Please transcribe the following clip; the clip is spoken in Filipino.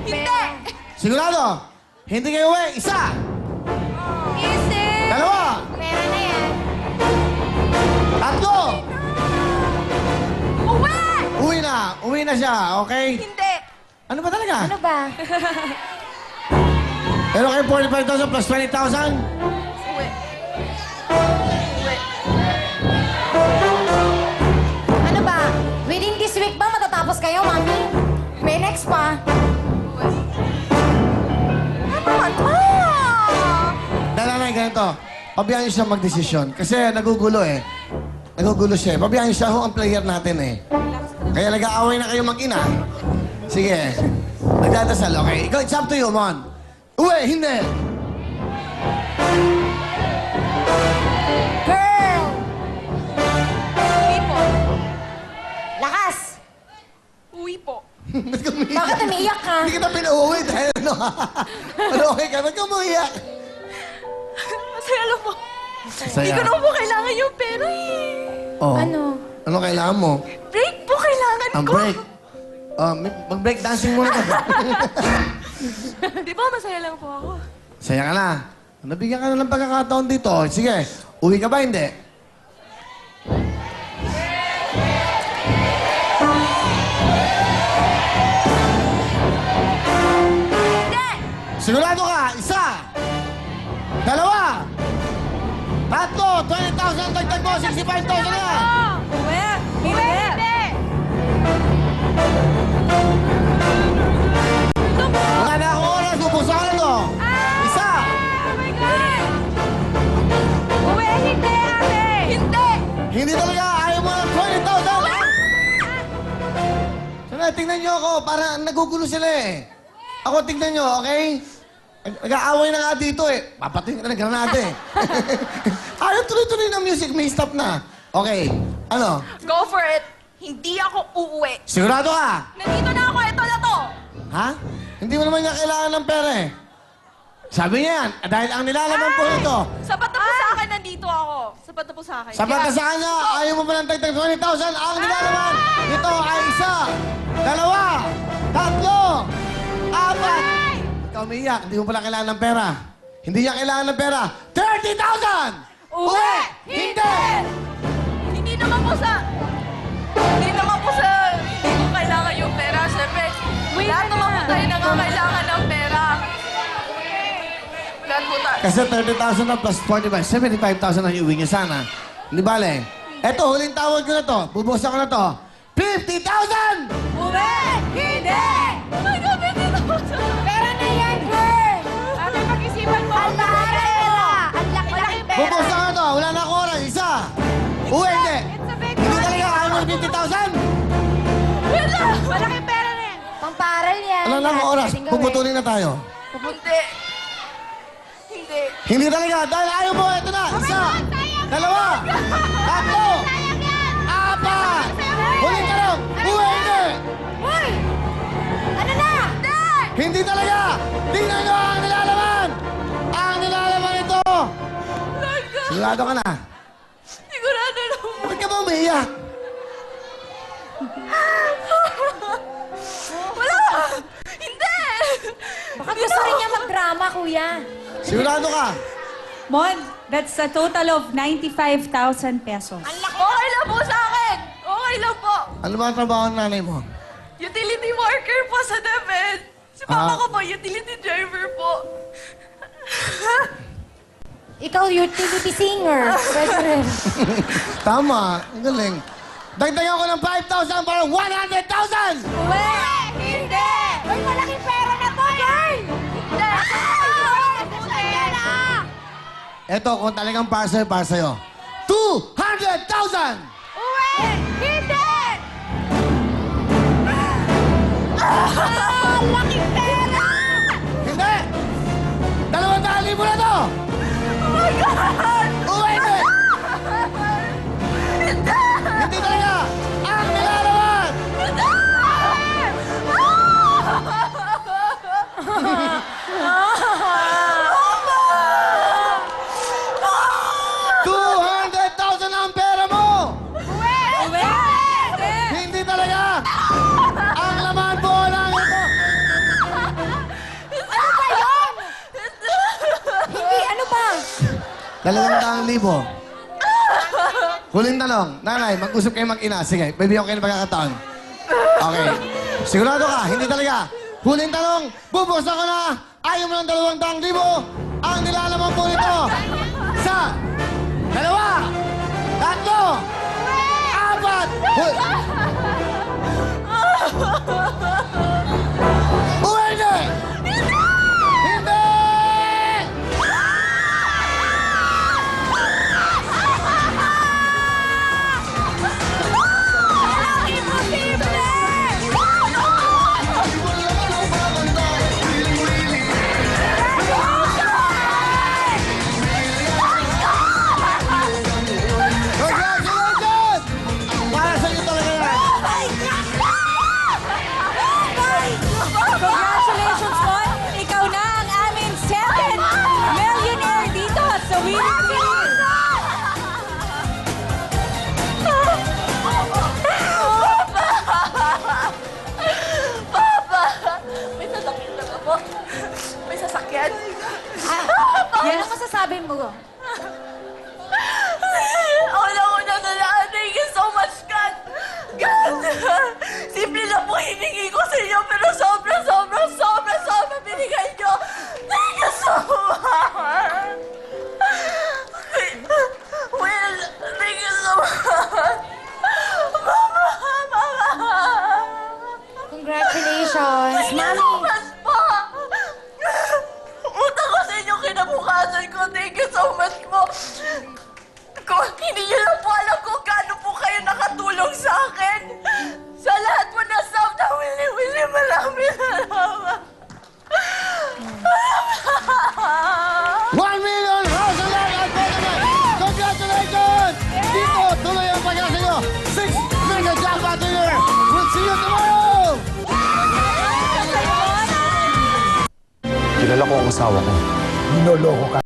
Hindi! Sigurado? Hindi kayo uwi. Isa! Easy! Dalawa! Pera na yan. Tatlo! Uwi! Uwi na. Uwi na siya, okay? Hindi! Ano ba talaga? Ano ba? Pero kayo 45,000 plus 20,000? Uwi. Uwi. Ano ba? Within this week ba matatapos kayo, Mami? May next pa. Uwi. Ano ba? Dalanay, ganito. Pabayaan niyo siya magdesisyon. Kasi nagugulo eh. Nagugulo siya eh. Pabayaan niyo siya. Ho ang player natin eh. Kaya nag-aaway na kayo mag-ina. Sige. Nagdadasal, okay? Ikaw, it's up to you, Mon. Uwe, hindi. Girl! Uwi po. Lakas! Uwi po. Ba't ka umiiyak? Bakit umiiyak ka? Hindi kita pinauwi dahil ano. Ano, okay ka? Ba't ka umiiyak? Masaya lang po. Saya. Hindi ko naman po kailangan yung pera eh. Oh. Ano? Ano kailangan mo? Break po kailangan Ang ko. break. Mag-break dancing muna ka. Di ba masaya lang po ako? Saya ka na. Nabigyan ka na ng pagkakataon dito. Sige, uwi ka ba? Hindi. Hindi! Sigurado ka? Isa! Dalawa! Tatlo! 20,000 dagdag mo! 65,000 na! Uwi! Uwi! Hindi! Ito po! Wala na akong oras. Bubuksan ko na to. Isa! Oh my God! Uwi! Hindi, ate! Hindi! Hindi talaga. Ayaw mo ng 20,000. Sana, tingnan niyo ako. Para nagugulo sila eh. Ako, tingnan niyo, okay? Nag-aaway na nga dito eh. Papatin ka na ng granada eh. Ayaw tuloy-tuloy ng music. May stop na. Okay. Ano? Go for it! Hindi ako uuwi. Sigurado ka? Nandito na ako. Ito na to. Ha? Hindi mo naman niya kailangan ng pera eh. Sabi niya yan, dahil ang nilalaman po ito, Sapat na po sa akin. Nandito ako. Sapat na po sa akin. sapat na sa kanya, ayaw mo pa ng tagtag 20,000, ang nilalaman ito ay isa, dalawa, tatlo, apat. Ikaw umiiyak, hindi mo pala kailangan ng pera. Hindi niya kailangan ng pera. 30,000! Uwi! Hindi! Hindi naman po sa... Hindi naman po sa... Hindi ko kailangan yung pera. Siyempre, lahat naman po tayo nangangailangan ng pera. Lahat po tayo. Kasi 30,000 na plus 45, 75,000 ang iuwi niya sana. Hindi bale. Eto, huling tawag ko na to. Bubusan ko na to. 50,000! Uwi! Hindi! Oh my God, 50,000! Pera na yan, girl! Ate, pag-isipan mo. Ang laki pera! Ang laki ng pera! Bubusan ko na to. Wala na akong oras. Isa. Uwi, hindi. It's a big Hindi money. talaga. Ayaw mo ng 50,000? Wala! Malaki pera na yan. Pamparal yan. Wala na akong oras. Pwedeng gawin. Puputulin na tayo. Hindi. Hindi. Hindi talaga. Dahil ayaw mo. Ito na. Isa. Dalawa. Tatlo. Apat. Huling tanong. Uwi, hindi. Hoy! Ano na? Hindi talaga. Tingnan nyo ang nilalaman. Ang nilalaman ito. Lord God. Sigurado ka na. Sigurado na po. Bakit ka ba umiiyak? Wala! Hindi! Baka gusto rin niya magdrama, kuya. Sigurado ka. Mon, that's a total of 95,000 pesos. Okay lang po sa akin! Okay lang po! Ano ba ang trabaho ng nanay mo? Utility worker po sa DepEd. Si Papa ko po, utility driver po. Ikaw, utility singer. Pwede rin. Tama. Ang galing. Dagdagan ko ng 5,000 para 100,000! Uwe! Hindi! Uy, malaking pera na to, girl! Hindi! Ito, kung talagang para sa'yo, 200,000! Uwe! Hindi! Laking pera! Hindi! 200,000 na to! Oh my God! Uwi, hindi! Hindi talaga! Ang nilalaman! Hindi! 200,000. Huling tanong. Nanay, mag-usap kayo mag-ina. Sige, bibigyan ko kayo ng pagkakataon. Okay. Sigurado ka, hindi talaga. Huling tanong, bubuksan ko na. Ayaw mo ng 200,000. Ang nilalaman po nito. Isa, dalawa, tatlo, apat. Hindi! Hindi! Congratulations! Para sa inyo talaga yan. Congratulations po! Ikaw na ang aming 7th millionaire dito sa Winning Team! Papa! May sasakyan na po. May sasakyan. Yan ang masasabi mo. Una-una na lahat, thank you so much, God! God! Simple lang po hiningi ko sa inyo, pero sobra binigay nyo! Thank you so much! Will, thank you so much! Mama! Congratulations, Thank you so Mami. much po! Utang ko sa inyo kinabukasan ko. Thank you so much po. Kung hindi niyo lang po alam kung gaano po kayo nakatulong sa akin. Sa lahat po na staff na Willy, maraming salamat. 1 million house alert at Pokemon! Congratulations! Dito, tuloy ang pag-asa nyo. 6 mega jackpot winner! We'll see you tomorrow! Kilala ko ang asawa ko. Ninoloko ka.